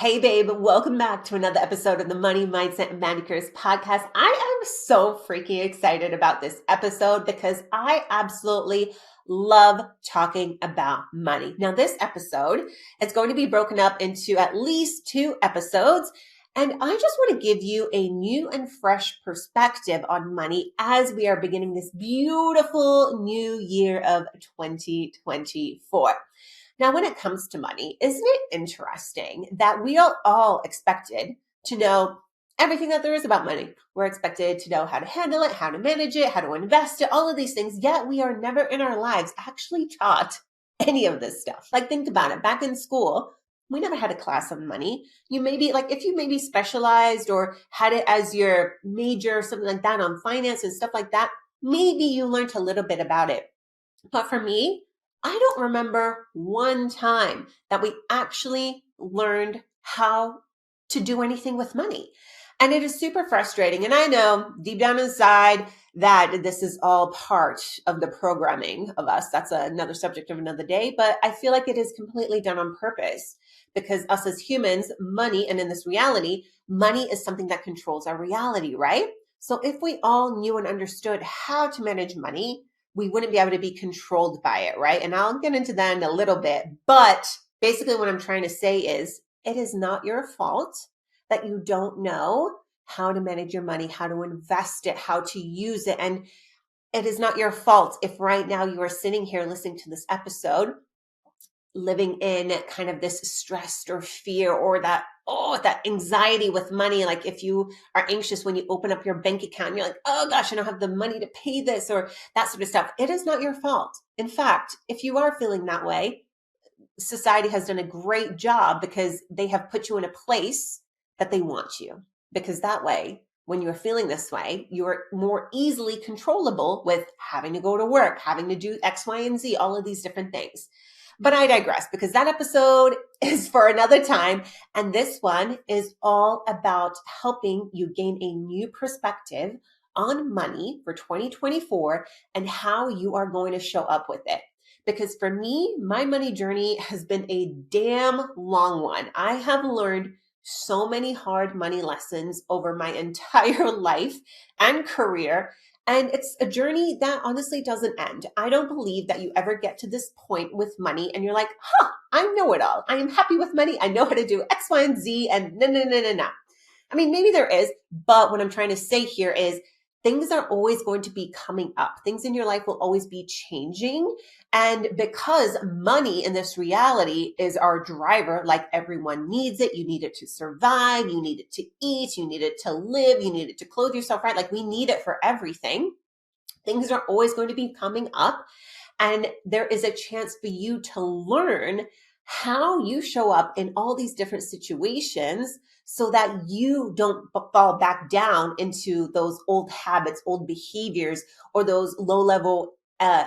Hey, babe, welcome back to another episode of the Money Mindset and Manicures podcast. I am so freaking excited about this episode because I absolutely love talking about money. Now, this episode is going to be broken up into at least 2 episodes, and I just want to give you a new and fresh perspective on money as we are beginning this beautiful new year of 2024. Now, when it comes to money, isn't it interesting that we are all expected to know everything that there is about money? We're expected to know how to handle it, how to manage it, how to invest it, all of these things, yet we are never in our lives actually taught any of this stuff. Like, think about it. Back in school, we never had a class on money. You maybe, like, if you maybe specialized or had it as your major or something like that on finance and stuff like that, maybe you learned a little bit about it. But for me, I don't remember one time that we actually learned how to do anything with money. And it is super frustrating. And I know deep down inside that this is all part of the programming of us. That's another subject of another day. But I feel like it is completely done on purpose because us as humans, money, and in this reality, money is something that controls our reality, right? So if we all knew and understood how to manage money, we wouldn't be able to be controlled by it, right? And I'll get into that in a little bit. But basically what I'm trying to say is it is not your fault that you don't know how to manage your money, how to invest it, how to use it. And it is not your fault if right now you are sitting here listening to this episode living in kind of this stress or fear or that anxiety with money. Like if you are anxious when you open up your bank account, you're like, oh gosh, I don't have the money to pay this or that sort of stuff. It is not your fault. In fact, if you are feeling that way, society has done a great job because they have put you in a place that they want you. Because that way, when you're feeling this way, you're more easily controllable with having to go to work, having to do X, Y, and Z, all of these different things. But I digress because that episode is for another time. And this one is all about helping you gain a new perspective on money for 2024 and how you are going to show up with it. Because for me, my money journey has been a damn long one. I have learned so many hard money lessons over my entire life and career. And it's a journey that honestly doesn't end. I don't believe that you ever get to this point with money and you're like, I know it all. I am happy with money. I know how to do X, Y, and Z and no. I mean, maybe there is, but what I'm trying to say here is things are always going to be coming up. Things in your life will always be changing. And because money in this reality is our driver, like everyone needs it. You need it to survive. You need it to eat. You need it to live. You need it to clothe yourself, right? Like we need it for everything. Things are always going to be coming up. And there is a chance for you to learn how you show up in all these different situations so that you don't fall back down into those old habits, old behaviors, or those low level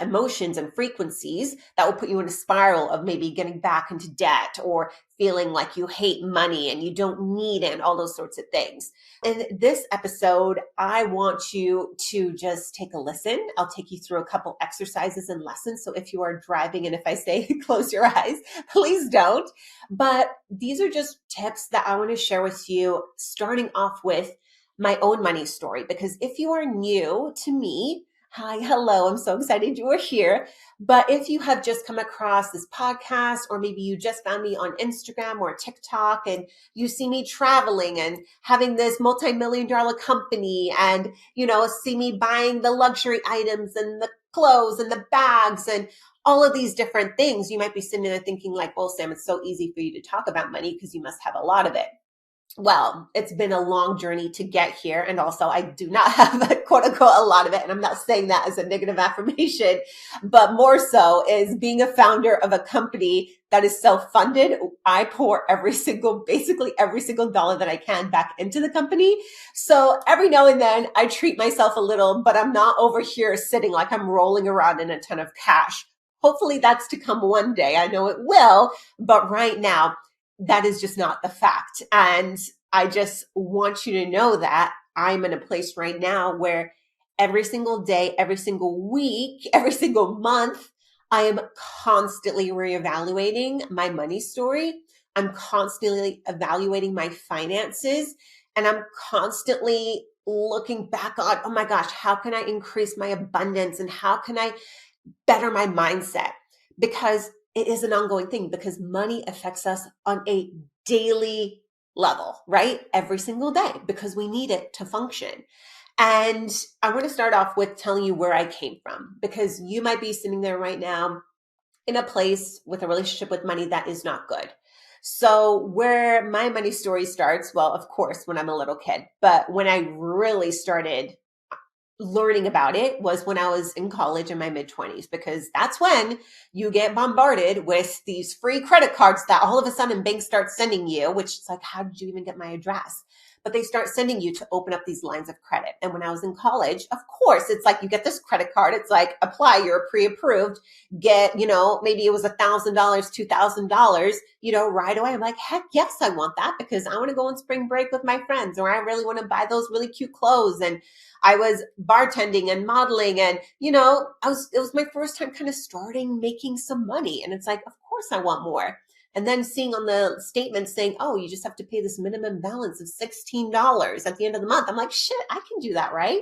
emotions and frequencies that will put you in a spiral of maybe getting back into debt or feeling like you hate money and you don't need it and all those sorts of things. In this episode, I want you to just take a listen. I'll take you through a couple exercises and lessons. So if you are driving and if I say close your eyes, please don't. But these are just tips that I want to share with you, starting off with my own money story. Because if you are new to me, hi, hello, I'm so excited you are here. But if you have just come across this podcast, or maybe you just found me on Instagram or TikTok and you see me traveling and having this multi-million-dollar company and, see me buying the luxury items and the clothes and the bags and all of these different things, you might be sitting there thinking like, well, Sam, it's so easy for you to talk about money because you must have a lot of it. Well, it's been a long journey to get here. And also I do not have a quote unquote a lot of it. And I'm not saying that as a negative affirmation, but more so is being a founder of a company that is self-funded. I pour basically every single dollar that I can back into the company. So every now and then I treat myself a little, but I'm not over here sitting like I'm rolling around in a ton of cash. Hopefully that's to come one day. I know it will, but right now, that is just not the fact. And I just want you to know that I'm in a place right now where every single day, every single week, every single month, I am constantly reevaluating my money story I'm constantly evaluating my finances, and I'm constantly looking back on, oh my gosh, how can I increase my abundance and how can I better my mindset? Because it is an ongoing thing, because money affects us on a daily level, right? Every single day, because we need it to function. And I want to start off with telling you where I came from, because you might be sitting there right now in a place with a relationship with money that is not good. So where my money story starts, well, of course, when I'm a little kid, but when I really started learning about it was when I was in college in my mid 20s, because that's when you get bombarded with these free credit cards that all of a sudden banks start sending you, which is like, how did you even get my address? But they start sending you to open up these lines of credit. And when I was in college, of course, it's like you get this credit card. It's like, apply, you're pre-approved, get, maybe it was $1,000, $2,000, right away. I'm like, heck yes, I want that, because I want to go on spring break with my friends, or I really want to buy those really cute clothes. And I was bartending and modeling, and it was my first time kind of starting making some money. And it's like, of course I want more. And then seeing on the statement saying, oh, you just have to pay this minimum balance of $16 at the end of the month. I'm like, shit, I can do that, right?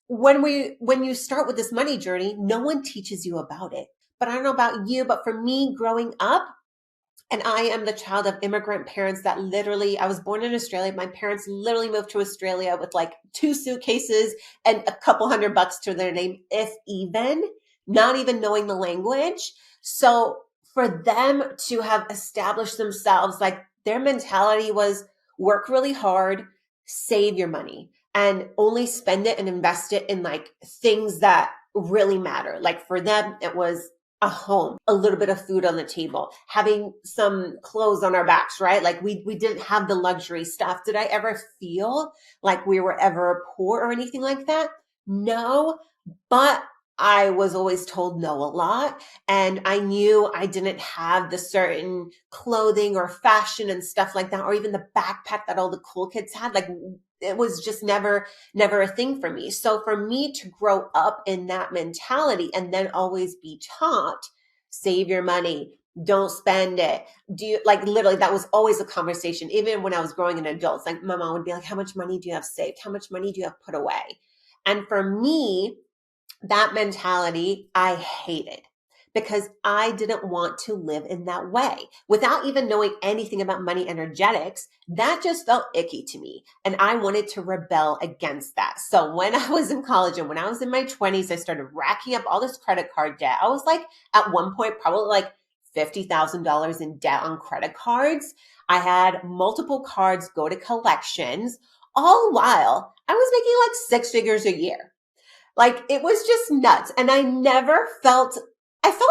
When you start with this money journey, no one teaches you about it. But I don't know about you, but for me growing up, and I am the child of immigrant parents that literally, I was born in Australia. My parents literally moved to Australia with like 2 suitcases and a couple $100 to their name, if even, not even knowing the language. So for them to have established themselves, like their mentality was work really hard, save your money, and only spend it and invest it in like things that really matter. Like for them, it was a home, a little bit of food on the table, having some clothes on our backs, right? Like we didn't have the luxury stuff. Did I ever feel like we were ever poor or anything like that? No, but I was always told no a lot. And I knew I didn't have the certain clothing or fashion and stuff like that, or even the backpack that all the cool kids had. Like it was just never a thing for me. So for me to grow up in that mentality and then always be taught, save your money, don't spend it. Do you, like, literally that was always a conversation. Even when I was growing in adults, like my mom would be like, how much money do you have saved? How much money do you have put away? And for me, that mentality I hated, because I didn't want to live in that way. Without even knowing anything about money energetics, that just felt icky to me. And I wanted to rebel against that. So when I was in college and when I was in my 20s, I started racking up all this credit card debt. I was like, at one point, probably like $50,000 in debt on credit cards. I had multiple cards go to collections, all while I was making like 6 figures a year. Like it was just nuts. And I felt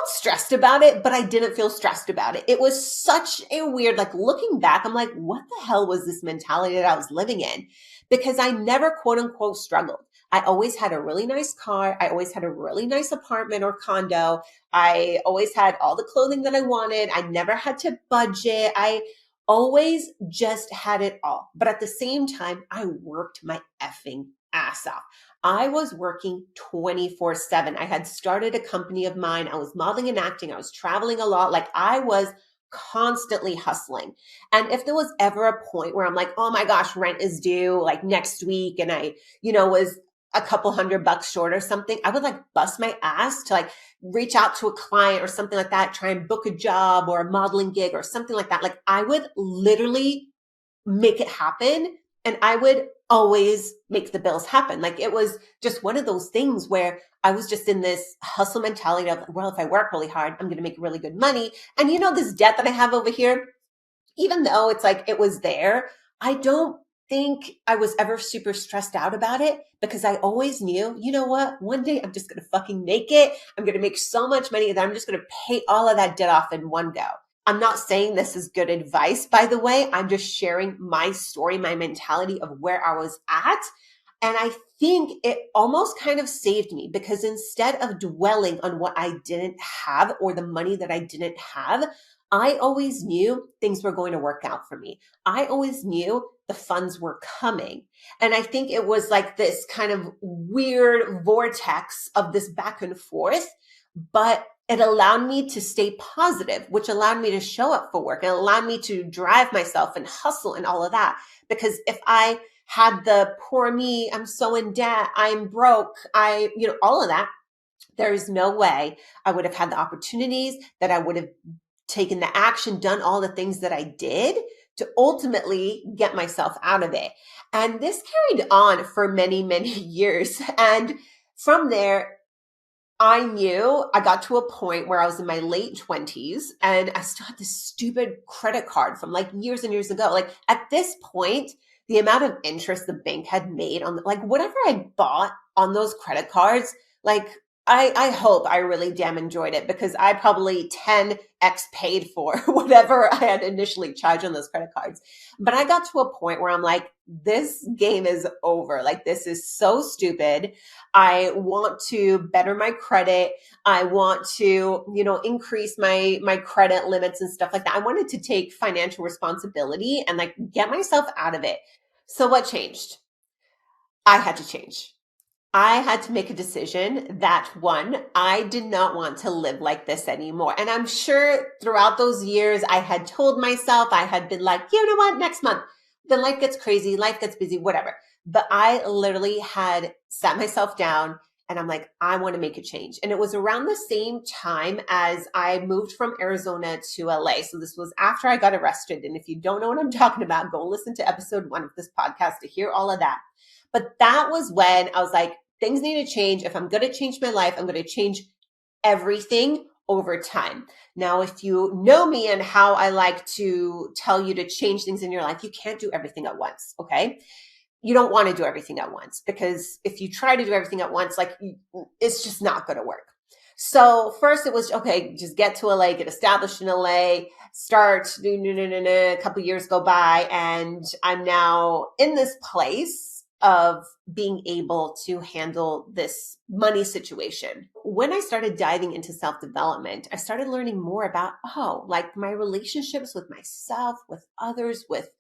stressed about it, but I didn't feel stressed about it. It was such a weird, like looking back, I'm like, what the hell was this mentality that I was living in? Because I never quote unquote struggled. I always had a really nice car. I always had a really nice apartment or condo. I always had all the clothing that I wanted. I never had to budget. I always just had it all. But at the same time, I worked my effing ass off. I was working 24/7. I had started a company of mine. I was modeling and acting. I was traveling a lot. Like I was constantly hustling. And if there was ever a point where I'm like, oh my gosh, rent is due like next week, and I, was a couple $100 short or something, I would like bust my ass to like reach out to a client or something like that, try and book a job or a modeling gig or something like that. Like I would literally make it happen. And I would always make the bills happen. Like it was just one of those things where I was just in this hustle mentality of, well, if I work really hard, I'm going to make really good money. And this debt that I have over here, even though it's like it was there, I don't think I was ever super stressed out about it, because I always knew, you know what, one day I'm just going to fucking make it. I'm going to make so much money that I'm just going to pay all of that debt off in one go. I'm not saying this is good advice, by the way. I'm just sharing my story, my mentality of where I was at. And I think it almost kind of saved me, because instead of dwelling on what I didn't have or the money that I didn't have, I always knew things were going to work out for me. I always knew the funds were coming. And I think it was like this kind of weird vortex of this back and forth. But it allowed me to stay positive, which allowed me to show up for work. It allowed me to drive myself and hustle and all of that. Because if I had the poor me, I'm so in debt, I'm broke, all of that, there is no way I would have had the opportunities, that I would have taken the action, done all the things that I did to ultimately get myself out of it. And this carried on for many, many years. And from there, I knew I got to a point where I was in my late 20s and I still had this stupid credit card from like years and years ago. Like at this point, the amount of interest the bank had made on like whatever I bought on those credit cards, like I hope I really damn enjoyed it, because I probably 10x paid for whatever I had initially charged on those credit cards. But I got to a point where I'm like, this game is over. Like, this is so stupid. I want to better my credit. I want to, increase my credit limits and stuff like that. I wanted to take financial responsibility and like get myself out of it. So what changed? I had to change. I had to make a decision that, one, I did not want to live like this anymore. And I'm sure throughout those years, I had told myself, I had been like, you know what, next month, then life gets crazy, life gets busy, whatever. But I literally had sat myself down and I'm like, I want to make a change. And it was around the same time as I moved from Arizona to LA. So this was after I got arrested. And if you don't know what I'm talking about, go listen to episode 1 of this podcast to hear all of that. But that was when I was like, things need to change. If I'm going to change my life, I'm going to change everything over time. Now, if you know me and how I like to tell you to change things in your life, you can't do everything at once. Okay. You don't want to do everything at once, because if you try to do everything at once, like it's just not going to work. So first it was, okay, just get to LA, get established in LA, start, a couple years go by, and I'm now in this place of being able to handle this money situation. When I started diving into self-development, I started learning more about, like my relationships with myself, with others, with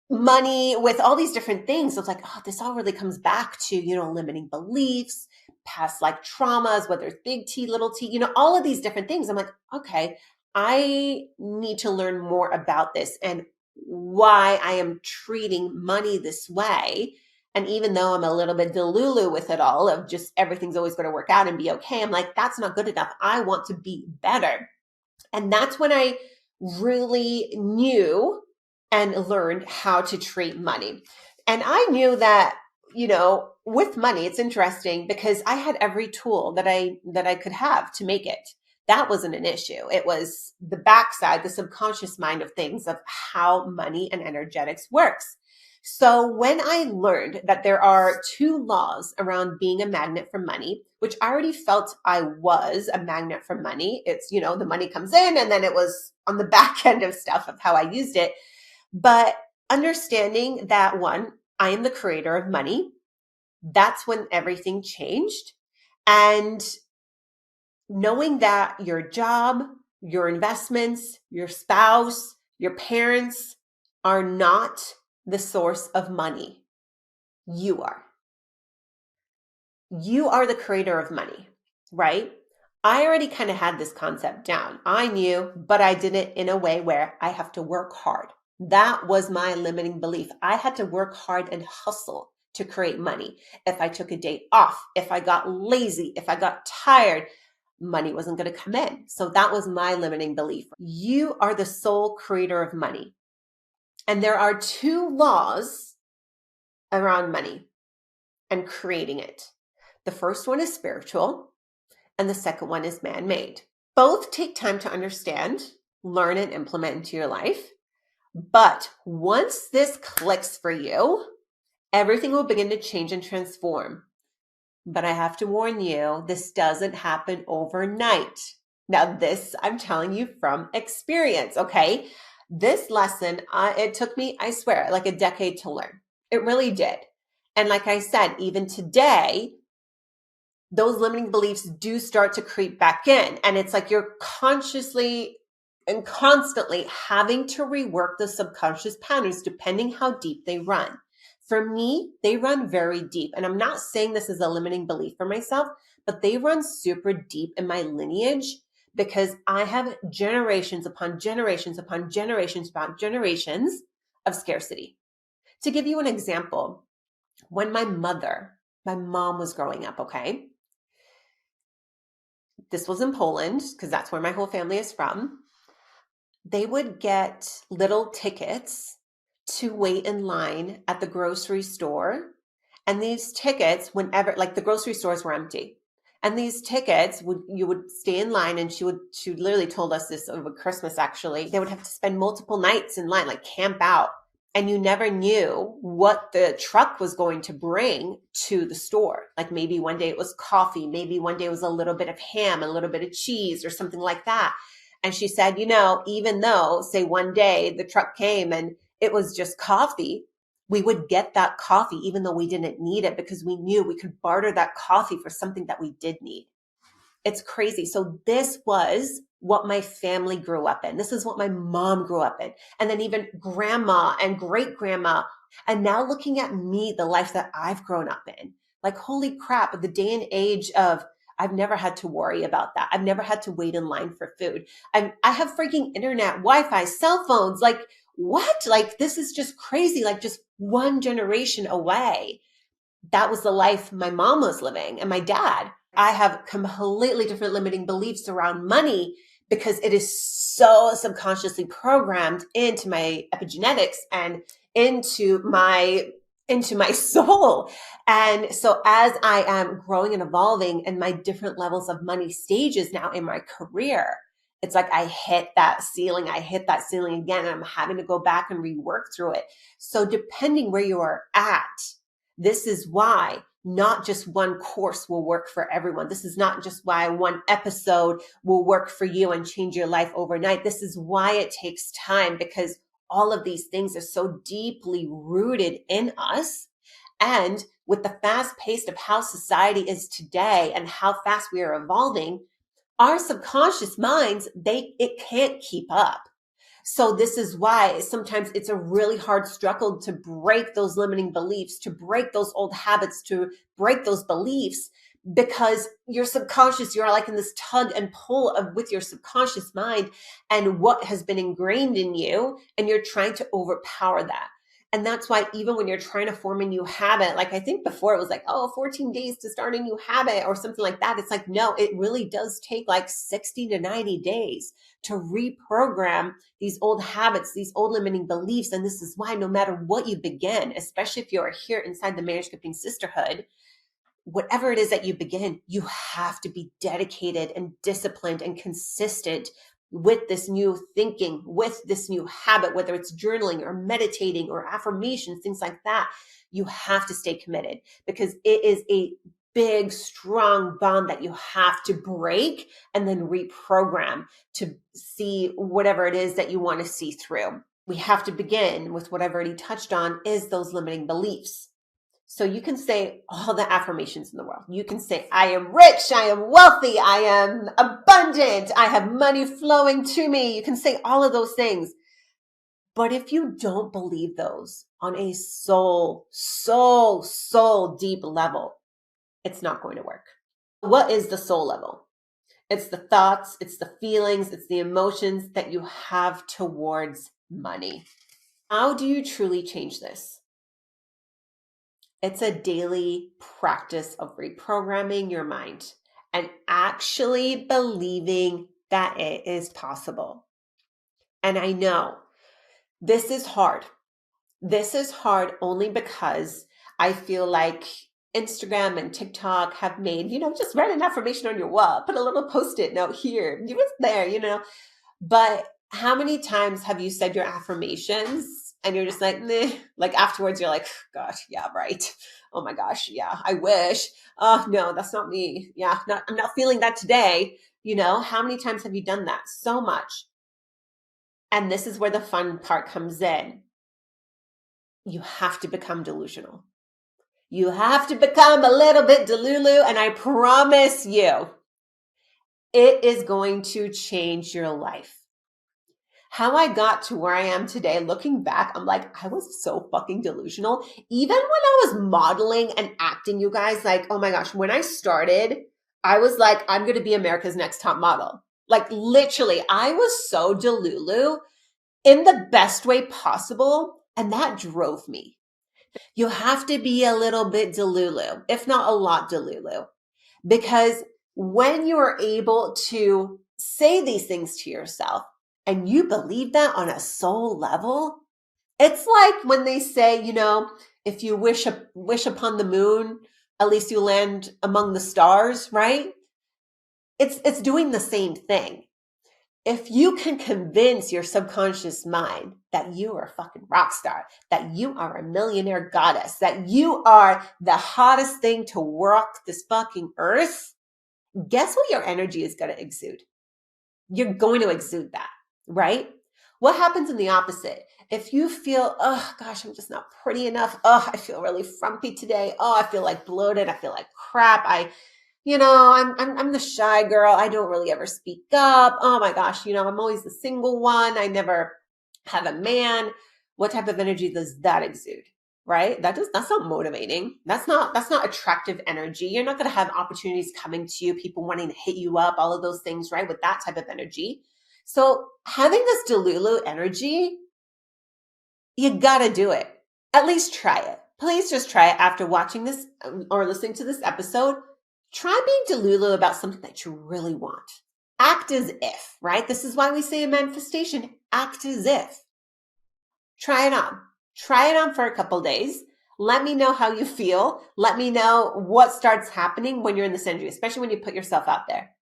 money, with all these different things. I was like, this all really comes back to, limiting beliefs, past like traumas, whether it's big T, little t, all of these different things. I'm like, okay, I need to learn more about this and why I am treating money this way. And even though I'm a little bit delulu with it all, of just everything's always going to work out and be okay, I'm like, that's not good enough. I want to be better. And that's when I really knew and learned how to treat money. And I knew that, with money, it's interesting because I had every tool that I could have to make it. That wasn't an issue. It was the backside, the subconscious mind of things, of how money and energetics works. So when I learned that there are 2 laws around being a magnet for money, which I already felt I was a magnet for money. It's, the money comes in, and then it was on the back end of stuff of how I used it. But understanding that, one, I am the creator of money, that's when everything changed. And knowing that your job, your investments, your spouse, your parents are not the source of money. You are. You are the creator of money, right? I already kind of had this concept down. I knew, but I did it in a way where I have to work hard. That was my limiting belief. I had to work hard and hustle to create money. If I took a day off, if I got lazy, if I got tired, money wasn't going to come in. So that was my limiting belief. You are the sole creator of money. And there are 2 laws around money and creating it. The first one is spiritual, and the second one is man-made. Both take time to understand, learn, and implement into your life. But once this clicks for you, everything will begin to change and transform. But I have to warn you, this doesn't happen overnight. Now, this I'm telling you from experience, okay? This lesson, it took me, I swear, like a decade to learn. It really did. And like I said, even today, those limiting beliefs do start to creep back in. And it's like you're consciously and constantly having to rework the subconscious patterns depending how deep they run. For me, they run very deep. And I'm not saying this is a limiting belief for myself, but they run super deep in my lineage because I have generations upon generations upon generations upon generations of scarcity. To give you an example, when my mom was growing up, okay? This was in Poland because that's where my whole family is from. They would get little tickets to wait in line at the grocery store. And these tickets, whenever, like the grocery stores were empty. And these tickets you would stay in line, and she literally told us this over Christmas actually. They would have to spend multiple nights in line, like camp out. And you never knew what the truck was going to bring to the store. Like maybe one day it was coffee, maybe one day it was a little bit of ham, a little bit of cheese or something like that. And she said, even though, say one day the truck came and it was just coffee, we would get that coffee even though we didn't need it because we knew we could barter that coffee for something that we did need. It's crazy. So this was what my family grew up in. This is what my mom grew up in. And then even grandma and great grandma. And now looking at me, the life that I've grown up in, like, holy crap, the day and age of I've never had to worry about that. I've never had to wait in line for food. I have freaking internet, Wi-Fi, cell phones. Like, what? Like, this is just crazy. Like, just one generation away. That was the life my mom was living and my dad. I have completely different limiting beliefs around money because it is so subconsciously programmed into my epigenetics and into my soul. And so as I am growing and evolving in my different levels of money stages now in my career, it's like I hit that ceiling again, and I'm having to go back and rework through it. So depending where you are at, this is why not just one course will work for everyone. This is not just why one episode will work for you and change your life overnight. This is why it takes time, because all of these things are so deeply rooted in us. And with the fast pace of how society is today and how fast we are evolving, our subconscious minds, it can't keep up. So this is why sometimes it's a really hard struggle to break those limiting beliefs, to break those old habits, to break those beliefs, because your subconscious, you're like in this tug and pull with your subconscious mind and what has been ingrained in you, and you're trying to overpower that. And that's why even when you're trying to form a new habit, like I think before it was like, 14 days to start a new habit or something like that. It's like, no, it really does take like 60 to 90 days to reprogram these old habits, these old limiting beliefs. And this is why no matter what you begin, especially if you're here inside the Manuscripting Sisterhood, whatever it is that you begin, you have to be dedicated and disciplined and consistent with this new thinking, with this new habit, whether it's journaling or meditating or affirmations, things like that. You have to stay committed because it is a big, strong bond that you have to break and then reprogram to see whatever it is that you want to see through. We have to begin with whatever he touched on is those limiting beliefs. So you can say all the affirmations in the world. You can say, I am rich, I am wealthy, I am abundant, I have money flowing to me. You can say all of those things. But if you don't believe those on a soul deep level, it's not going to work. What is the soul level? It's the thoughts, it's the feelings, it's the emotions that you have towards money. How do you truly change this? It's a daily practice of reprogramming your mind and actually believing that it is possible. And I know this is hard. This is hard only because I feel like Instagram and TikTok have made, just write an affirmation on your wall, put a little post-it note here, you was there, But how many times have you said your affirmations and you're just like, meh, like afterwards you're like, gosh, yeah, right. Oh my gosh, yeah, I wish. Oh no, that's not me. Yeah, I'm not feeling that today. How many times have you done that? So much. And this is where the fun part comes in. You have to become delusional. You have to become a little bit delulu, and I promise you, it is going to change your life. How I got to where I am today, looking back, I'm like, I was so fucking delusional. Even when I was modeling and acting, you guys, like, oh my gosh, when I started, I was like, I'm going to be America's Next Top Model. Like, literally, I was so delulu in the best way possible. And that drove me. You have to be a little bit delulu, if not a lot delulu, because when you're able to say these things to yourself and you believe that on a soul level, it's like when they say, if you wish upon the moon, at least you land among the stars, right? It's doing the same thing. If you can convince your subconscious mind that you are a fucking rock star, that you are a millionaire goddess, that you are the hottest thing to walk this fucking earth, guess what your energy is going to exude? You're going to exude that, right? What happens in the opposite? If you feel, oh gosh, I'm just not pretty enough. Oh, I feel really frumpy today. Oh, I feel like bloated. I feel like crap. I'm the shy girl. I don't really ever speak up. Oh my gosh, I'm always the single one. I never have a man. What type of energy does that exude? Right? That's not motivating. That's not attractive energy. You're not going to have opportunities coming to you, people wanting to hit you up, all of those things, right? With that type of energy. So having this delulu energy, you got to do it. At least try it. Please just try it after watching this or listening to this episode. Try being delulu about something that you really want. Act as if, right? This is why we say in manifestation, act as if. Try it on. Try it on for a couple days. Let me know how you feel. Let me know what starts happening when you're in this energy, especially when you put yourself out there,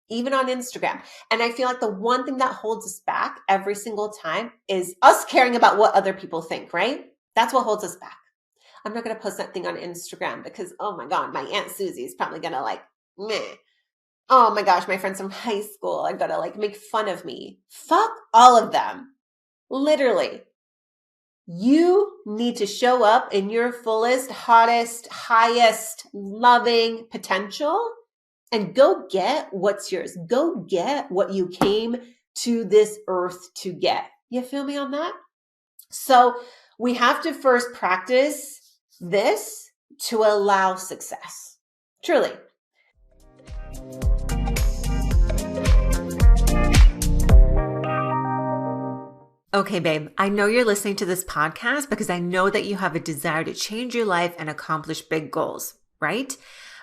even on Instagram. And I feel like the one thing that holds us back every single time is us caring about what other people think, right? That's what holds us back. I'm not going to post that thing on Instagram because, oh my God, my Aunt Susie is probably going to meh. Oh my gosh, my friends from high school are going to make fun of me. Fuck all of them. Literally. You need to show up in your fullest, hottest, highest, loving potential and go get what's yours. Go get what you came to this earth to get. You feel me on that? So we have to first practice this to allow success. Truly. Okay, babe, I know you're listening to this podcast because I know that you have a desire to change your life and accomplish big goals, right?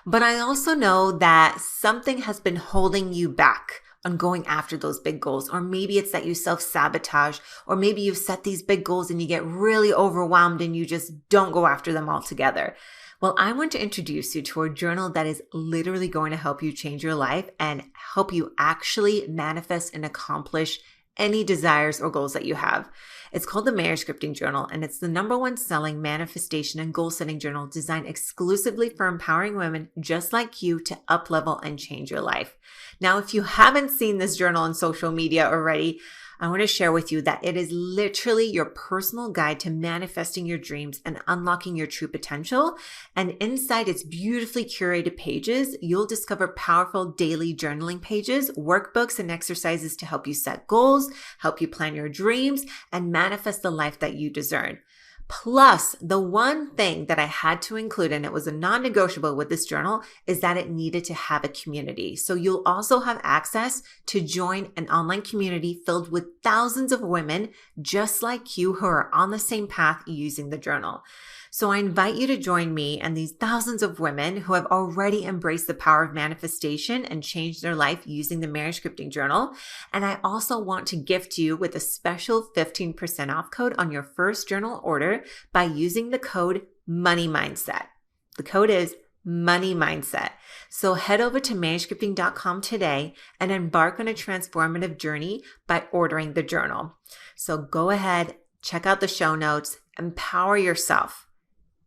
But I also know that something has been holding you back on going after those big goals. Or maybe it's that you self-sabotage, or maybe you've set these big goals and you get really overwhelmed and you just don't go after them altogether. Well, I want to introduce you to a journal that is literally going to help you change your life and help you actually manifest and accomplish any desires or goals that you have. It's called the Marriage Scripting Journal, and it's the #1 selling manifestation and goal setting journal designed exclusively for empowering women just like you to up-level and change your life. Now, if you haven't seen this journal on social media already, I want to share with you that it is literally your personal guide to manifesting your dreams and unlocking your true potential. And inside its beautifully curated pages, you'll discover powerful daily journaling pages, workbooks, and exercises to help you set goals, help you plan your dreams, and manifest the life that you deserve. Plus, the one thing that I had to include, and it was a non-negotiable with this journal, is that it needed to have a community. So you'll also have access to join an online community filled with thousands of women just like you who are on the same path using the journal. So I invite you to join me and these thousands of women who have already embraced the power of manifestation and changed their life using the Marriage Scripting Journal. And I also want to gift you with a special 15% off code on your first journal order by using the code Money Mindset. The code is Money Mindset. So head over to manuscripting.com today and embark on a transformative journey by ordering the journal. So go ahead, check out the show notes, empower yourself.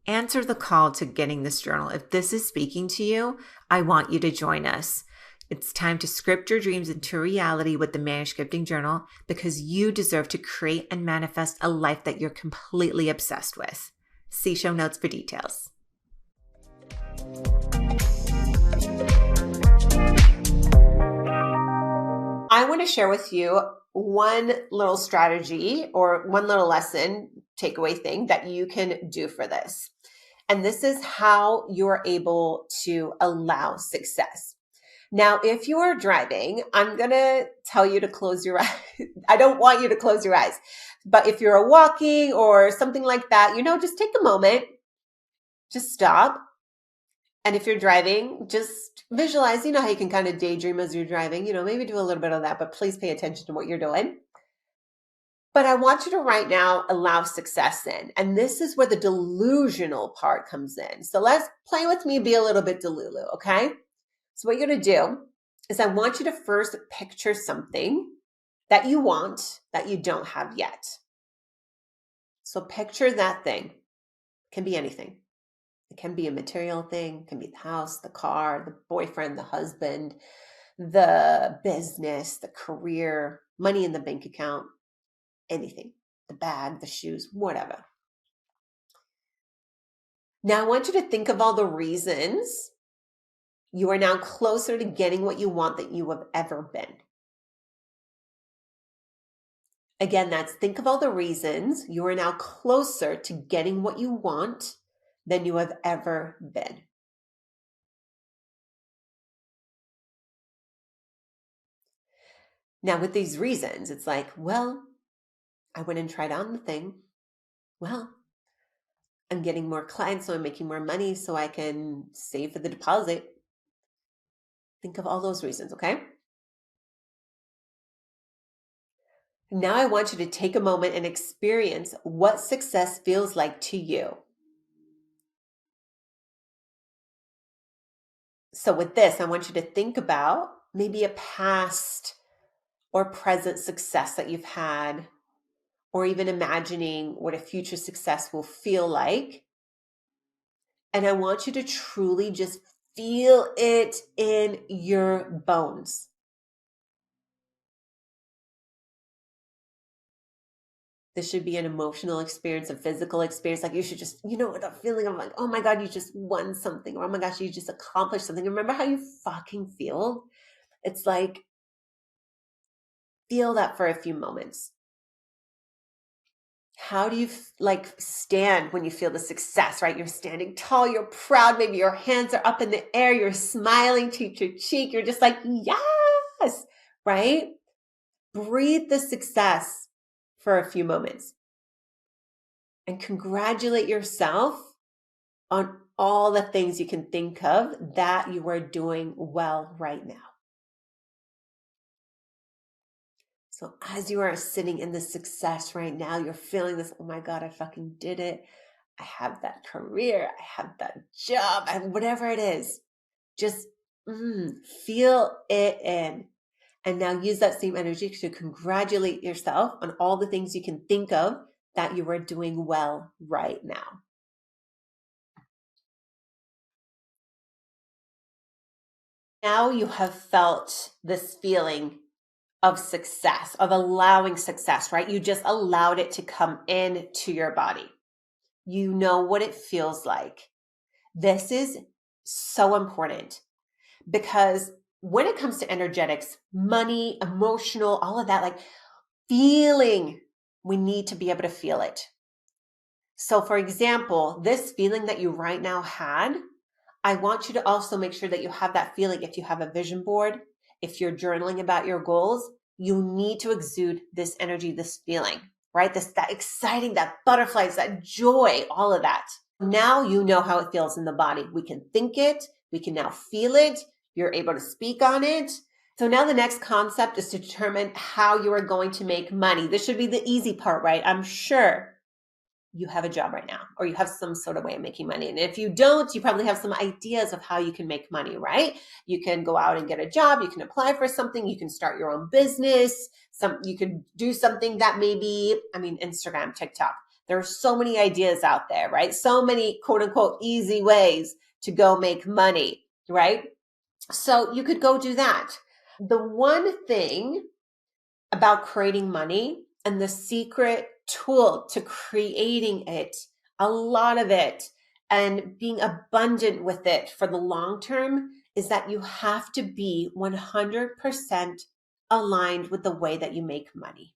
Answer the call to getting this journal. If this is speaking to you, I want you to join us. It's time to script your dreams into reality with the Marriage Scripting Journal because you deserve to create and manifest a life that you're completely obsessed with. See show notes for details. I want to share with you one little strategy or one little lesson, takeaway thing that you can do for this. And this is how you're able to allow success. Now, if you are driving, I'm going to tell you to close your eyes. I don't want you to close your eyes. But if you're walking or something like that, just take a moment, just stop. And if you're driving, just visualize, how you can kind of daydream as you're driving, maybe do a little bit of that, but please pay attention to what you're doing. But I want you to right now allow success in. And this is where the delusional part comes in. So let's play with me, be a little bit delulu, okay? So what you're going to do is I want you to first picture something that you want that you don't have yet. So picture that thing. It can be anything. It can be a material thing. It can be the house, the car, the boyfriend, the husband, the business, the career, money in the bank account, anything, the bag, the shoes, whatever. Now I want you to think of all the reasons you are now closer to getting what you want than you have ever been. Again, that's think of all the reasons you are now closer to getting what you want than you have ever been. Now, with these reasons, it's like, well, I went and tried on the thing. Well, I'm getting more clients, so I'm making more money so I can save for the deposit. Think of all those reasons, okay? Now I want you to take a moment and experience what success feels like to you. So with this, I want you to think about maybe a past or present success that you've had, or even imagining what a future success will feel like. And I want you to truly just feel it in your bones. This should be an emotional experience, a physical experience. Like you should just, the feeling of like, oh my God, you just won something. Or oh my gosh, you just accomplished something. Remember how you fucking feel? It's like, feel that for a few moments. How do you stand when you feel the success, right? You're standing tall, you're proud, maybe your hands are up in the air, you're smiling cheek to cheek, you're just like, yes, right? Breathe the success for a few moments and congratulate yourself on all the things you can think of that you are doing well right now. So as you are sitting in the success right now, you're feeling this, oh my God, I fucking did it. I have that career. I have that job. I have whatever it is. Just feel it in. And now use that same energy to congratulate yourself on all the things you can think of that you are doing well right now. Now you have felt this feeling of success, of allowing success, right? You just allowed it to come into your body. You know what it feels like. This is so important because when it comes to energetics, money, emotional, all of that, like feeling, we need to be able to feel it. So for example, this feeling that you right now had, I want you to also make sure that you have that feeling. If you have a vision board, if you're journaling about your goals, you need to exude this energy, this feeling, right? That exciting, that butterflies, that joy, all of that. Now you know how it feels in the body. We can think it. We can now feel it. You're able to speak on it. So now the next concept is to determine how you are going to make money. This should be the easy part, right? I'm sure you have a job right now, or you have some sort of way of making money. And if you don't, you probably have some ideas of how you can make money, right? You can go out and get a job. You can apply for something. You can start your own business. You can do something that maybe, Instagram, TikTok. There are so many ideas out there, right? So many quote unquote easy ways to go make money, right? So you could go do that. The one thing about creating money and the secret tool to creating it, a lot of it, and being abundant with it for the long term is that you have to be 100% aligned with the way that you make money.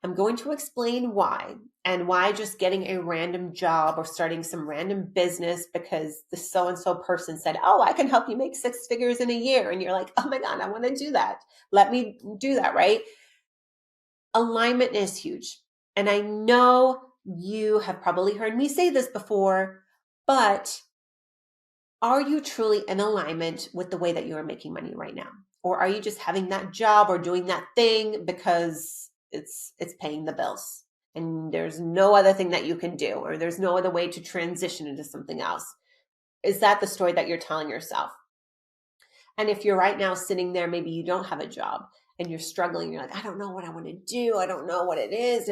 I'm going to explain why, and why just getting a random job or starting some random business because the so-and-so person said, oh, I can help you make 6 figures in a year. And you're like, oh my God, I want to do that. Let me do that, right? Alignment is huge. And I know you have probably heard me say this before, but are you truly in alignment with the way that you are making money right now? Or are you just having that job or doing that thing because it's paying the bills and there's no other thing that you can do, or there's no other way to transition into something else? Is that the story that you're telling yourself? And if you're right now sitting there, maybe you don't have a job and you're struggling, you're like, I don't know what I want to do. I don't know what it is.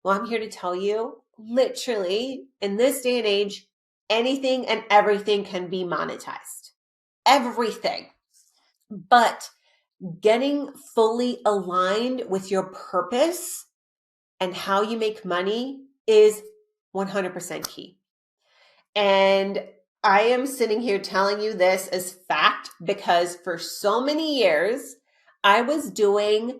Well, I'm here to tell you, literally, in this day and age, anything and everything can be monetized. Everything. But getting fully aligned with your purpose and how you make money is 100% key. And I am sitting here telling you this as fact because for so many years, I was doing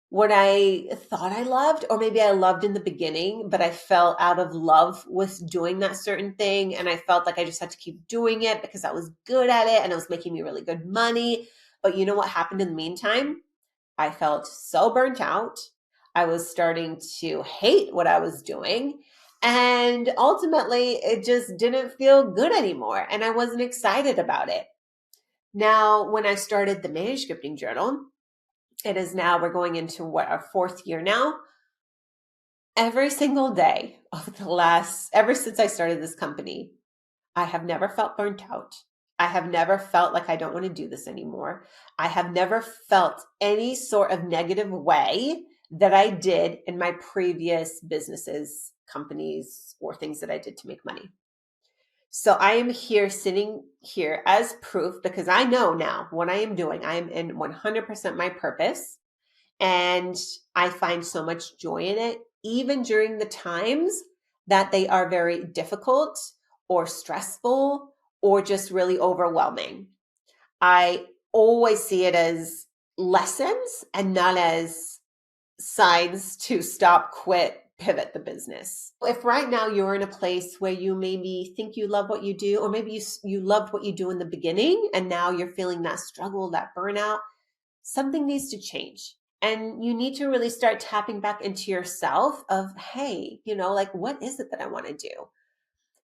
what I thought I loved, or maybe I loved in the beginning, but I fell out of love with doing that certain thing. And I felt like I just had to keep doing it because I was good at it and it was making me really good money. But you know what happened in the meantime? I felt so burnt out. I was starting to hate what I was doing. And ultimately, it just didn't feel good anymore. And I wasn't excited about it. Now, when I started the manuscripting journal, it is now, we're going into our 4th year now. Every single day of ever since I started this company, I have never felt burnt out. I have never felt like I don't want to do this anymore. I have never felt any sort of negative way that I did in my previous businesses, companies, or things that I did to make money. So I am here sitting here as proof because I know now what I am doing. I am in 100% my purpose. And I find so much joy in it, even during the times that they are very difficult or stressful or just really overwhelming. I always see it as lessons and not as signs to stop, quit, pivot the business. If right now you're in a place where you maybe think you love what you do, or maybe you loved what you do in the beginning and now you're feeling that struggle, that burnout, something needs to change. And you need to really start tapping back into yourself of, hey, like, what is it that I want to do?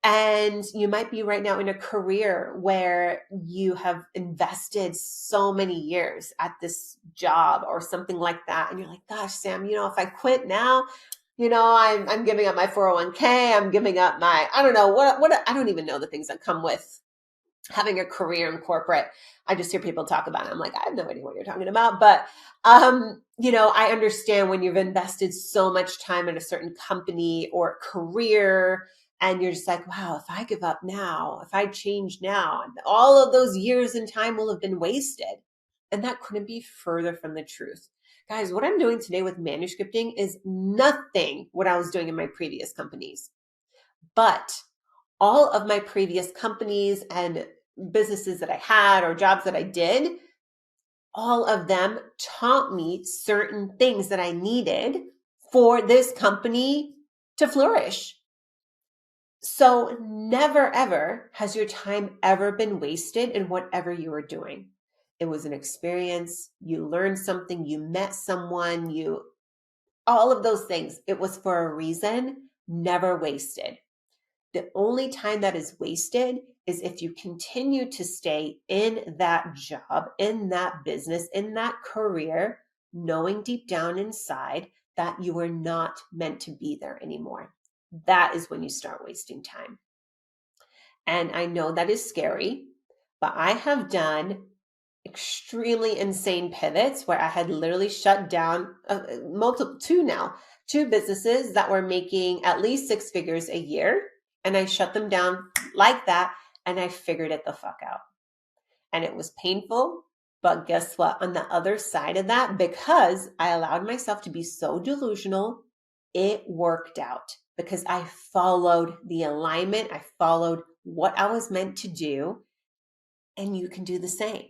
And you might be right now in a career where you have invested so many years at this job or something like that. And you're like, gosh, Sam, if I quit now, I'm giving up my 401k. I'm giving up my, I don't know what, I don't even know the things that come with having a career in corporate. I just hear people talk about it. I'm like, I have no idea what you're talking about. But, I understand when you've invested so much time in a certain company or career, and you're just like, wow, if I give up now, if I change now, all of those years in time will have been wasted. And that couldn't be further from the truth. Guys, what I'm doing today with manuscripting is nothing what I was doing in my previous companies. But all of my previous companies and businesses that I had or jobs that I did, all of them taught me certain things that I needed for this company to flourish. So never, ever has your time ever been wasted in whatever you were doing. It was an experience. You learned something. You met someone. All of those things. It was for a reason, never wasted. The only time that is wasted is if you continue to stay in that job, in that business, in that career, knowing deep down inside that you are not meant to be there anymore. That is when you start wasting time. And I know that is scary, but I have done extremely insane pivots where I had literally shut down two businesses that were making at least 6 figures a year. And I shut them down like that. And I figured it the fuck out. And it was painful. But guess what? On the other side of that, because I allowed myself to be so delusional, it worked out because I followed the alignment. I followed what I was meant to do. And you can do the same.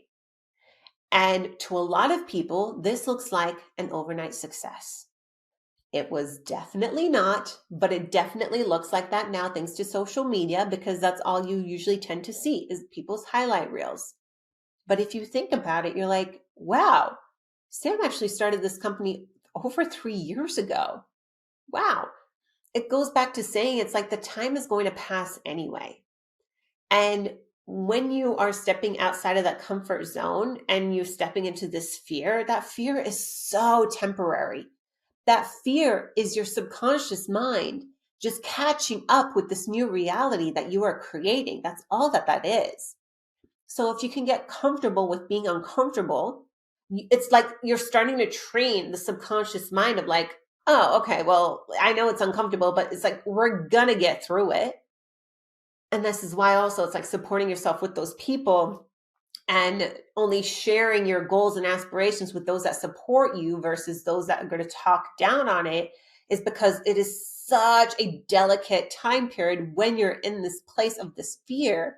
And to a lot of people, this looks like an overnight success. It was definitely not, but it definitely looks like that now thanks to social media, because that's all you usually tend to see is people's highlight reels. But if you think about it, you're like, wow, Sam actually started this company over 3 years ago. Wow. It goes back to saying it's like the time is going to pass anyway. And when you are stepping outside of that comfort zone and you're stepping into this fear, that fear is so temporary. That fear is your subconscious mind just catching up with this new reality that you are creating. That's all that is. So if you can get comfortable with being uncomfortable, it's like you're starting to train the subconscious mind of like, oh, okay, well, I know it's uncomfortable, but it's like, we're gonna get through it. And this is why also it's like supporting yourself with those people and only sharing your goals and aspirations with those that support you versus those that are going to talk down on it, is because it is such a delicate time period when you're in this place of this fear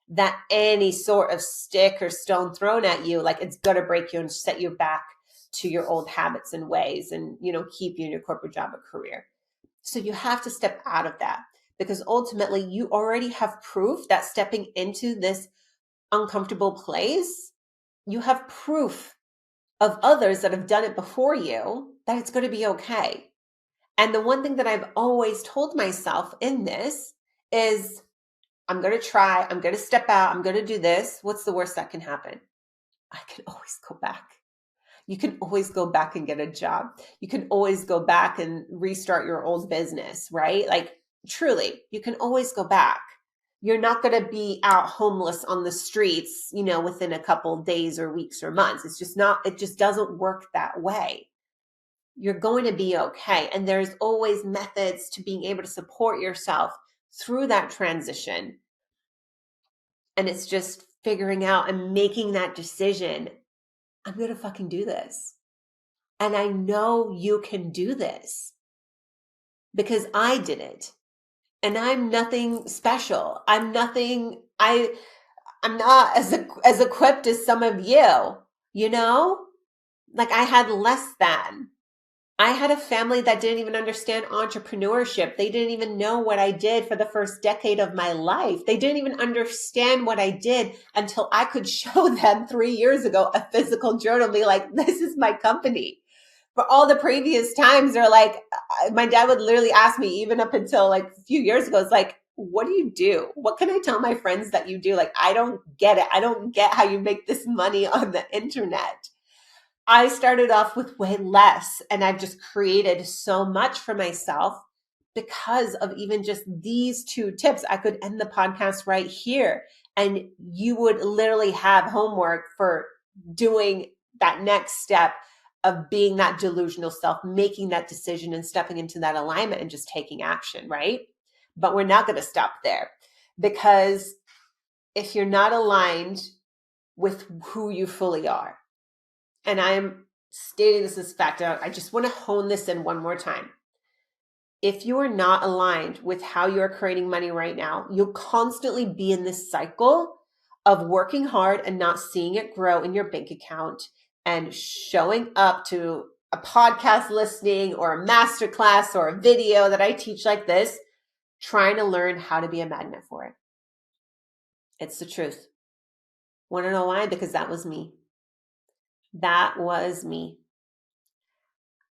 that any sort of stick or stone thrown at you, like it's going to break you and set you back to your old habits and ways and, keep you in your corporate job or career. So you have to step out of that, because ultimately you already have proof that stepping into this uncomfortable place, you have proof of others that have done it before you that it's going to be okay. And the one thing that I've always told myself in this is, I'm going to try, I'm going to step out, I'm going to do this. What's the worst that can happen? I can always go back. You can always go back and get a job. You can always go back and restart your old business, right? Like truly, you can always go back. You're not going to be out homeless on the streets, within a couple days or weeks or months. It's just not, it just doesn't work that way. You're going to be okay. And there's always methods to being able to support yourself through that transition. And it's just figuring out and making that decision. I'm going to fucking do this. And I know you can do this because I did it. And I'm nothing special. I'm not as equipped as some of you, like I had less than. I had a family that didn't even understand entrepreneurship. They didn't even know what I did for the first decade of my life. They didn't even understand what I did until I could show them 3 years ago a physical journal, be like, this is my company. For all the previous times, they're like, my dad would literally ask me, even up until like a few years ago, it's like, what do you do? What can I tell my friends that you do? Like, I don't get it. I don't get how you make this money on the internet. I started off with way less, and I've just created so much for myself because of even just these 2 tips. I could end the podcast right here, and you would literally have homework for doing that next step of being that delusional self, making that decision and stepping into that alignment and just taking action, right? But we're not going to stop there, because if you're not aligned with who you fully are, and I'm stating this as fact, I just want to hone this in one more time. If you are not aligned with how you're creating money right now, you'll constantly be in this cycle of working hard and not seeing it grow in your bank account, and showing up to a podcast listening or a masterclass or a video that I teach like this, trying to learn how to be a magnet for it. It's the truth. Want to know why? Because that was me. That was me.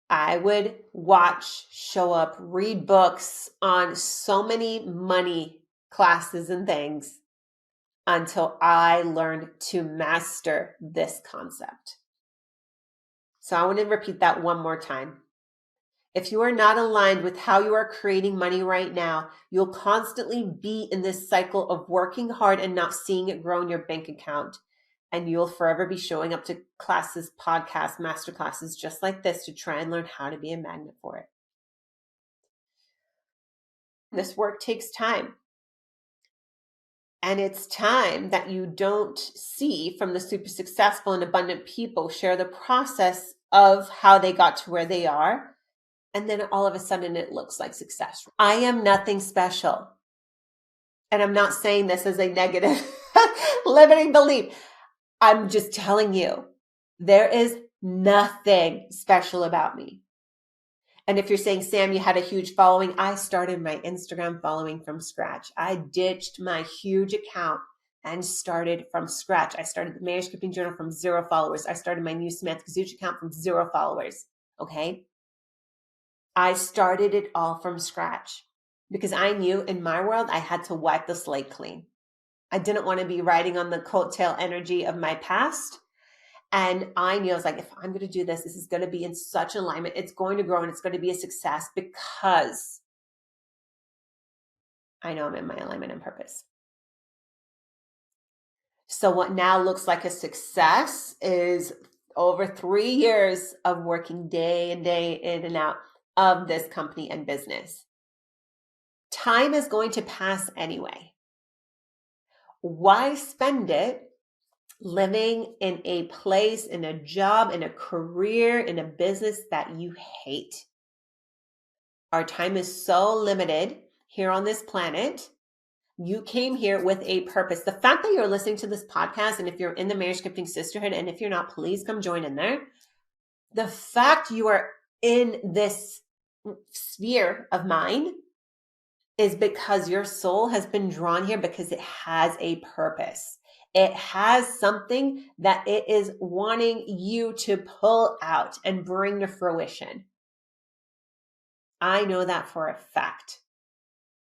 I would watch, show up, read books on so many money classes and things until I learned to master this concept. So I want to repeat that one more time. If you are not aligned with how you are creating money right now, you'll constantly be in this cycle of working hard and not seeing it grow in your bank account. And you'll forever be showing up to classes, podcasts, master classes just like this to try and learn how to be a magnet for it. This work takes time. And it's time that you don't see from the super successful and abundant people share the process of how they got to where they are. And then all of a sudden it looks like success. I am nothing special. And I'm not saying this as a negative limiting belief. I'm just telling you, There is nothing special about me. And if you're saying, Sam, you had a huge following, I started my Instagram following from scratch. I ditched my huge account and started from scratch. I started the Manuscripting Journal from 0 followers. I started my new Samantha account from 0 followers. Okay. I started it all from scratch because I knew in my world I had to wipe the slate clean. I didn't want to be riding on the coattail energy of my past. And I knew, I was like, if I'm going to do this, this is going to be in such alignment. It's going to grow and it's going to be a success because I know I'm in my alignment and purpose. So what now looks like a success is over 3 years of working day and day in and out of this company and business. Time is going to pass anyway. Why spend it living in a place, in a job, in a career, in a business that you hate? Our time is so limited here on this planet. You came here with a purpose. The fact that you're listening to this podcast, and if you're in the Manuscripting Sisterhood, and if you're not, please come join in there. The fact you are in this sphere of mine is because your soul has been drawn here because it has a purpose. It has something that it is wanting you to pull out and bring to fruition. I know that for a fact.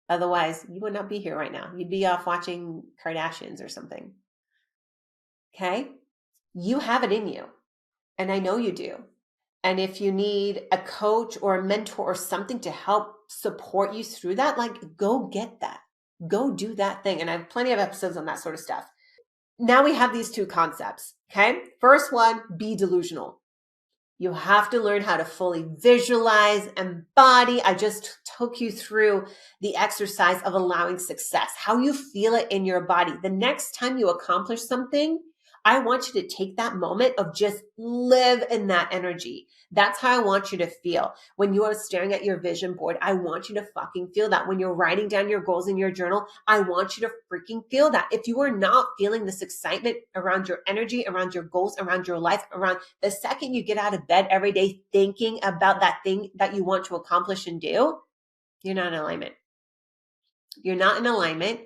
Otherwise, you would not be here right now. You'd be off watching Kardashians or something. Okay? You have it in you. And I know you do. And if you need a coach or a mentor or something to help support you through that, like, go get that. Go do that thing. And I have plenty of episodes on that sort of stuff. Now we have these 2 concepts. Okay? First one, be delusional. You have to learn how to fully visualize, embody. I just took you through the exercise of allowing success, how you feel it in your body. The next time you accomplish something, I want you to take that moment of just live in that energy. That's how I want you to feel. When you are staring at your vision board, I want you to fucking feel that. When you're writing down your goals in your journal, I want you to freaking feel that. If you are not feeling this excitement around your energy, around your goals, around your life, around the second you get out of bed every day thinking about that thing that you want to accomplish and do, you're not in alignment. You're not in alignment.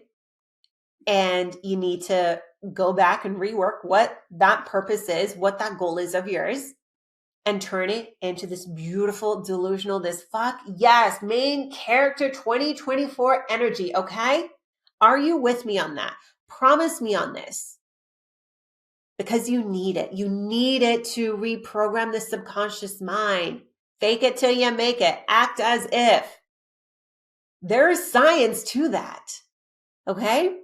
And you need to go back and rework what that purpose is, what that goal is of yours, and turn it into this beautiful, delusional, this fuck yes, main character 2024 energy. Okay. Are you with me on that? Promise me on this, because you need it. You need it to reprogram the subconscious mind. Fake it till you make it. Act as if. There is science to that. Okay.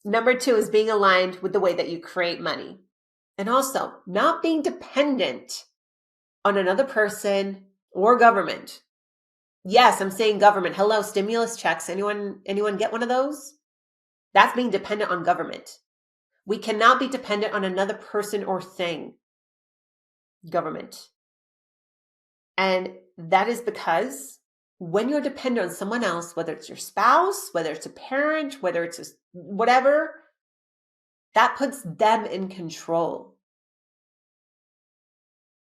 Number 2 is being aligned with the way that you create money. And also not being dependent on another person or government. Yes, I'm saying government. Hello, stimulus checks. Anyone get one of those? That's being dependent on government. We cannot be dependent on another person or thing. Government. And that is because when you're dependent on someone else, whether it's your spouse, whether it's a parent, whether it's whatever, that puts them in control.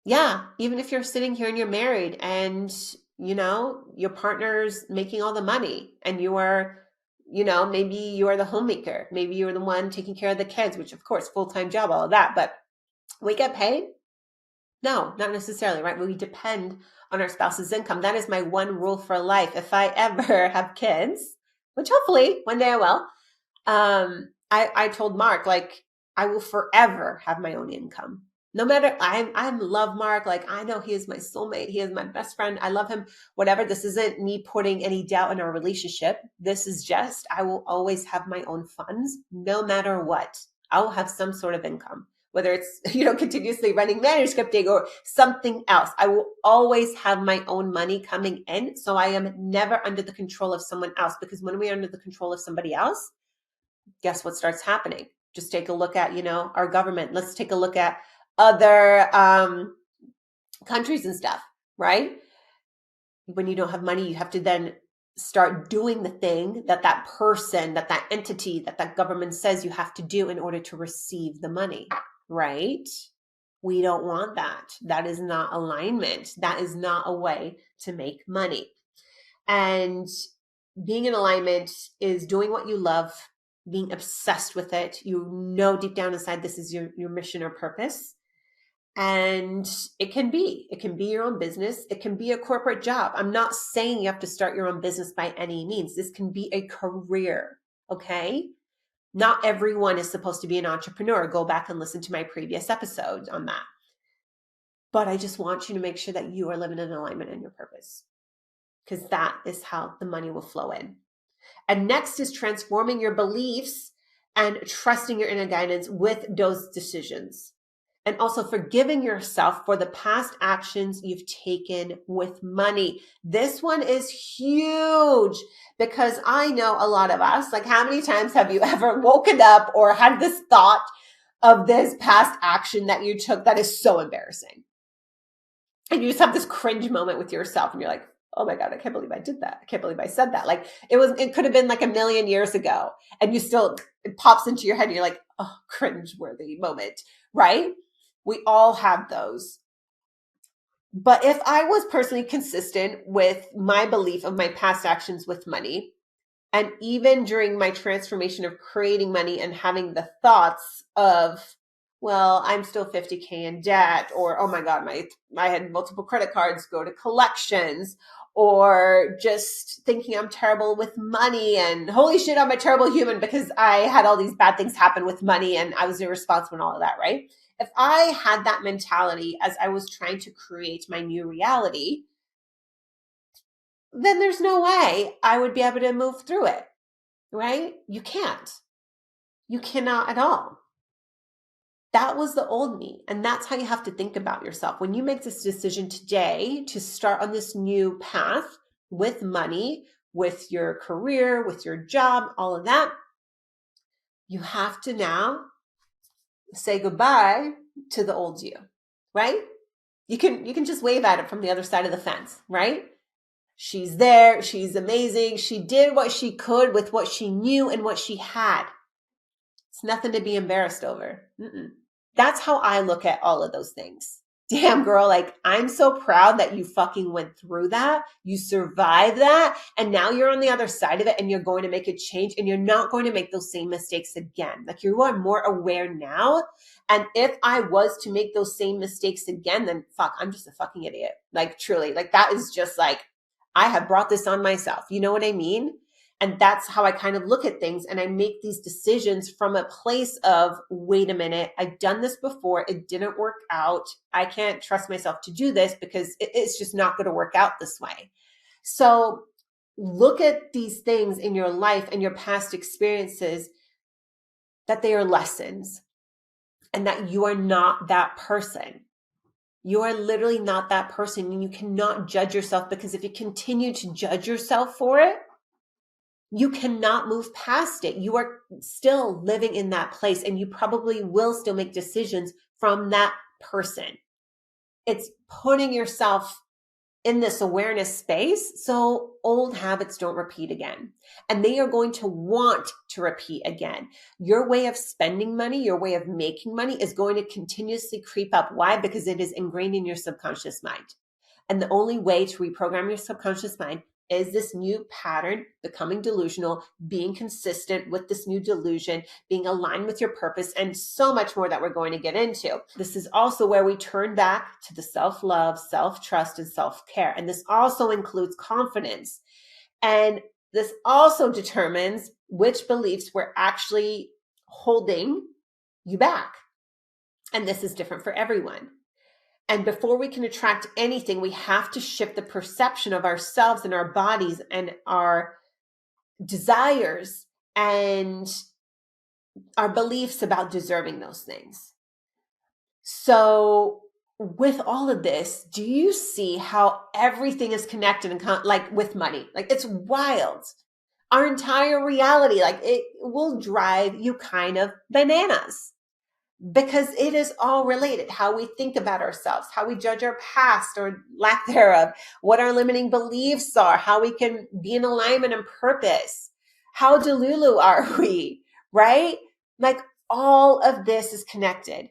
Yeah, even if you're sitting here and you're married and, your partner's making all the money and you are, maybe you are the homemaker. Maybe you're the one taking care of the kids, which of course, full-time job, all of that. But we get paid? No, not necessarily, right? We depend on our spouse's income. That is my one rule for life. If I ever have kids, which hopefully one day I will, I told Mark, like, I will forever have my own income. No matter, I love Mark. Like, I know he is my soulmate. He is my best friend. I love him, whatever. This isn't me putting any doubt in our relationship. This is just, I will always have my own funds, no matter what. I will have some sort of income, whether it's, continuously running manuscripting or something else. I will always have my own money coming in. So I am never under the control of someone else, because when we're under the control of somebody else, guess what starts happening? Just take a look at, our government. Let's take a look at other countries and stuff, right? When you don't have money, you have to then start doing the thing that person, that entity, that government says you have to do in order to receive the money, right? We don't want that. That is not alignment. That is not a way to make money. And being in alignment is doing what you love, being obsessed with it. You know deep down inside this is your mission or purpose. And it can be your own business. It can be a corporate job. I'm not saying you have to start your own business by any means. This can be a career, okay? Not everyone is supposed to be an entrepreneur. Go back and listen to my previous episode on that. But I just want you to make sure that you are living in alignment in your purpose, because that is how the money will flow in. And next is transforming your beliefs and trusting your inner guidance with those decisions. And also forgiving yourself for the past actions you've taken with money. This one is huge because I know a lot of us, like how many times have you ever woken up or had this thought of this past action that you took that is so embarrassing? And you just have this cringe moment with yourself and you're like, oh my God, I can't believe I did that. I can't believe I said that. Like it could have been like a million years ago and it pops into your head and you're like, oh, cringe-worthy moment, right? We all have those. But if I was personally consistent with my belief of my past actions with money, and even during my transformation of creating money and having the thoughts of, well, I'm still 50K in debt, or, oh my God, I had multiple credit cards go to collections, or just thinking I'm terrible with money and holy shit, I'm a terrible human because I had all these bad things happen with money and I was irresponsible and all of that, right? If I had that mentality as I was trying to create my new reality, then there's no way I would be able to move through it, right? You can't. You cannot at all. That was the old me. And that's how you have to think about yourself. When you make this decision today to start on this new path with money, with your career, with your job, all of that, you have to now say goodbye to the old you, right? You can just wave at it from the other side of the fence, right? She's there. She's amazing. She did what she could with what she knew and what she had. It's nothing to be embarrassed over. That's how I look at all of those things. Damn, girl, like I'm so proud that you fucking went through that. You survived that. And now you're on the other side of it and you're going to make a change and you're not going to make those same mistakes again. Like you are more aware now. And if I was to make those same mistakes again, then fuck, I'm just a fucking idiot. Like truly, like that is just like, I have brought this on myself. You know what I mean? And that's how I kind of look at things. And I make these decisions from a place of, wait a minute, I've done this before. It didn't work out. I can't trust myself to do this because it's just not going to work out this way. So look at these things in your life and your past experiences, that they are lessons and that you are not that person. You are literally not that person, and you cannot judge yourself, because if you continue to judge yourself for it, you cannot move past it. You are still living in that place, and you probably will still make decisions from that person. It's putting yourself in this awareness space so old habits don't repeat again. And they are going to want to repeat again. Your way of spending money, your way of making money is going to continuously creep up. Why? Because it is ingrained in your subconscious mind. And the only way to reprogram your subconscious mind is this new pattern, becoming delusional, being consistent with this new delusion, being aligned with your purpose, and so much more that we're going to get into. This is also where we turn back to the self-love, self-trust, and self-care. And this also includes confidence. And this also determines which beliefs we're actually holding you back. And this is different for everyone. And before we can attract anything, we have to shift the perception of ourselves and our bodies and our desires and our beliefs about deserving those things. So with all of this, do you see how everything is connected and like with money? Like it's wild. Our entire reality, like it will drive you kind of bananas. Because it is all related. How we think about ourselves, how we judge our past or lack thereof, what our limiting beliefs are, how we can be in alignment and purpose. How delulu are we, right? Like all of this is connected.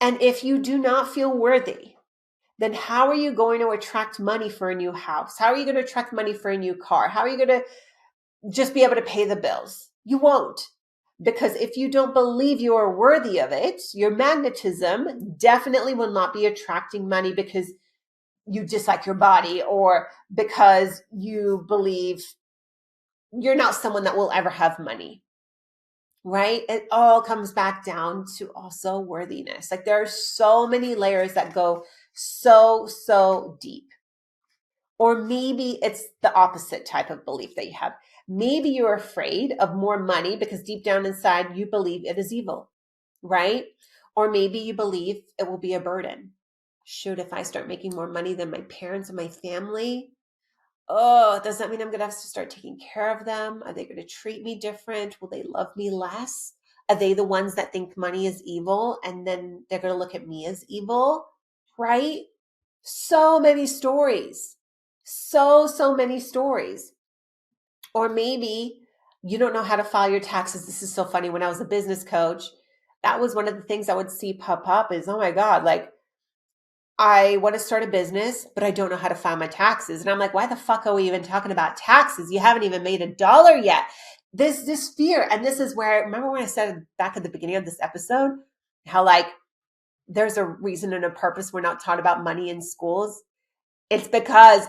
And if you do not feel worthy, then how are you going to attract money for a new house? How are you going to attract money for a new car? How are you going to just be able to pay the bills? You won't. Because if you don't believe you are worthy of it, your magnetism definitely will not be attracting money because you dislike your body or because you believe you're not someone that will ever have money, right? It all comes back down to also worthiness. Like there are so many layers that go so deep. Or maybe it's the opposite type of belief that you have. Maybe you're afraid of more money because deep down inside you believe it is evil, right? Or maybe you believe it will be a burden. Shoot, if I start making more money than my parents and my family, oh, does that mean I'm going to have to start taking care of them? Are they going to treat me different? Will they love me less? Are they the ones that think money is evil and then they're going to look at me as evil, right? So many stories. So many stories. Or maybe you don't know how to file your taxes. This is so funny. When I was a business coach, that was one of the things I would see pop up is, oh my God, like I want to start a business, but I don't know how to file my taxes. And I'm like, why the fuck are we even talking about taxes? You haven't even made $1 yet. This fear. And this is where, remember when I said back at the beginning of this episode, how like there's a reason and a purpose we're not taught about money in schools. It's because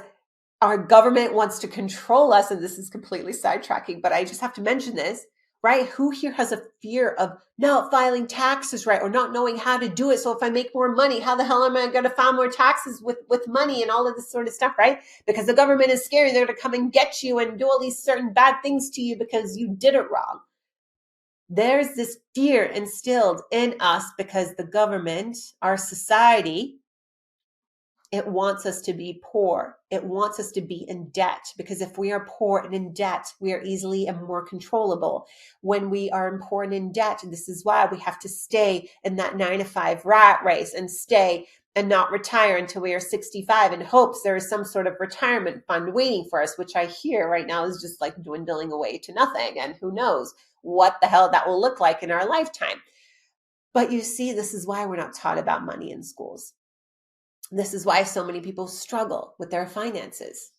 our government wants to control us. And this is completely sidetracking, but I just have to mention this, right? Who here has a fear of not filing taxes right or not knowing how to do it? So if I make more money, how the hell am I going to file more taxes with money and all of this sort of stuff, right? Because the government is scary. They're going to come and get you and do all these certain bad things to you because you did it wrong. There's this fear instilled in us because the government, our society, it wants us to be poor. It wants us to be in debt because if we are poor and in debt, we are easily and more controllable. When we are poor and in debt, and this is why we have to stay in that 9-to-5 rat race and stay and not retire until we are 65 in hopes there is some sort of retirement fund waiting for us, which I hear right now is just like dwindling away to nothing. And who knows what the hell that will look like in our lifetime. But you see, this is why we're not taught about money in schools. This is why so many people struggle with their finances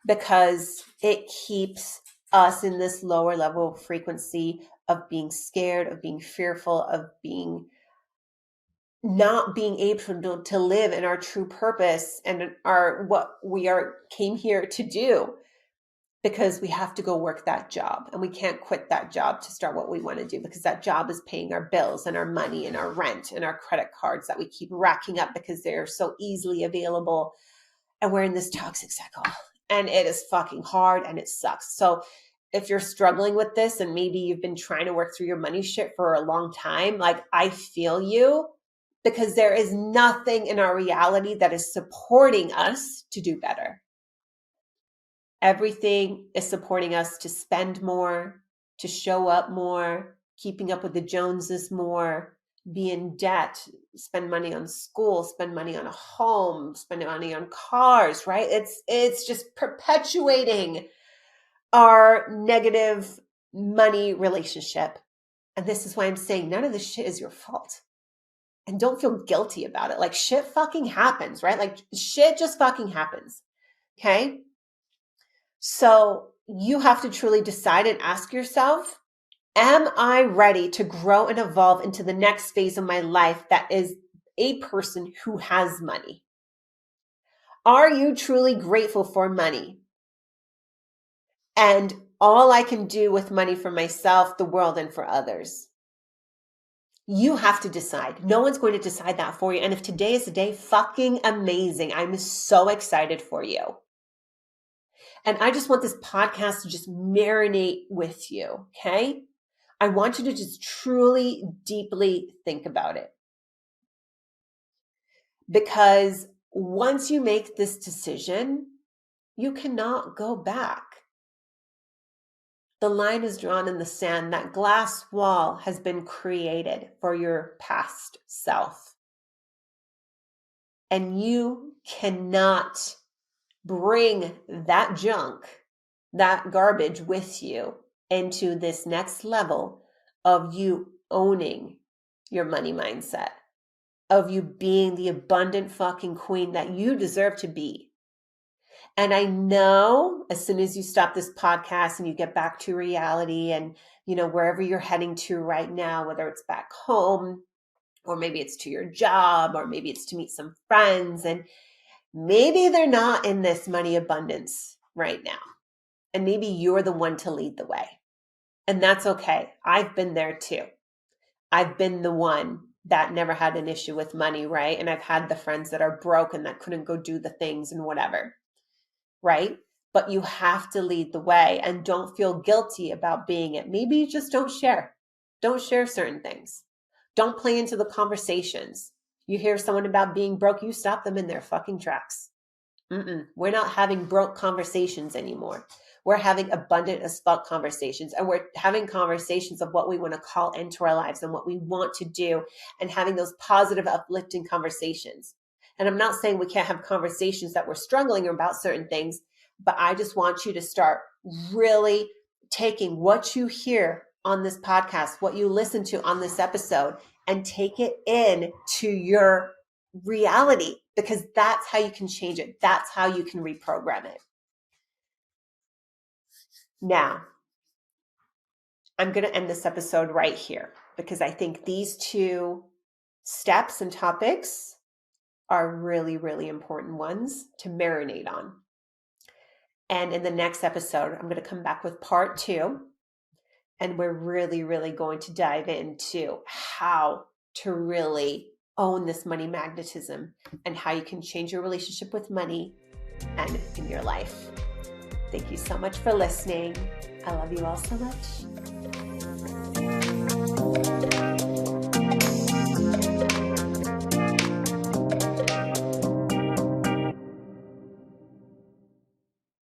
because it keeps us in this lower level of frequency of being scared, of being fearful, of being not being able to live in our true purpose and our what we came here to do. Because we have to go work that job and we can't quit that job to start what we want to do because that job is paying our bills and our money and our rent and our credit cards that we keep racking up because they're so easily available. And we're in this toxic cycle and it is fucking hard and it sucks. So if you're struggling with this and maybe you've been trying to work through your money shit for a long time, like I feel you because there is nothing in our reality that is supporting us to do better. Everything is supporting us to spend more, to show up more, keeping up with the Joneses more, be in debt, spend money on school, spend money on a home, spend money on cars, right? It's just perpetuating our negative money relationship. And this is why I'm saying none of this shit is your fault. And don't feel guilty about it. Like shit fucking happens, right? Like shit just fucking happens. Okay? So you have to truly decide and ask yourself, am I ready to grow and evolve into the next phase of my life that is a person who has money? Are you truly grateful for money? And all I can do with money for myself, the world, and for others? You have to decide. No one's going to decide that for you. And if today is the day, fucking amazing. I'm so excited for you. And I just want this podcast to just marinate with you, okay? I want you to just truly, deeply think about it. Because once you make this decision, you cannot go back. The line is drawn in the sand. That glass wall has been created for your past self. And you cannot bring that junk, that garbage with you into this next level of you owning your money mindset. of you being the abundant fucking queen that you deserve to be. And I know as soon as you stop this podcast and you get back to reality and, wherever you're heading to right now, whether it's back home or maybe it's to your job or maybe it's to meet some friends, and maybe they're not in this money abundance right now. And maybe you're the one to lead the way. And that's okay. I've been there too. I've been the one that never had an issue with money, right? And I've had the friends that are broke and that couldn't go do the things and whatever, right? But you have to lead the way and don't feel guilty about being it. Maybe you just don't share. Don't share certain things. Don't play into the conversations. You hear someone about being broke, you stop them in their fucking tracks. We're not having broke conversations anymore. We're having abundant as fuck conversations, and we're having conversations of what we want to call into our lives and what we want to do, and having those positive, uplifting conversations. And I'm not saying we can't have conversations that we're struggling about certain things, but I just want you to start really taking what you hear on this podcast, what you listen to on this episode, and take it in to your reality, because that's how you can change it. That's how you can reprogram it. Now, I'm going to end this episode right here because I think these two steps and topics are really, really important ones to marinate on. And in the next episode, I'm going to come back with part 2. And we're really, really going to dive into how to really own this money magnetism and how you can change your relationship with money and in your life. Thank you so much for listening. I love you all so much.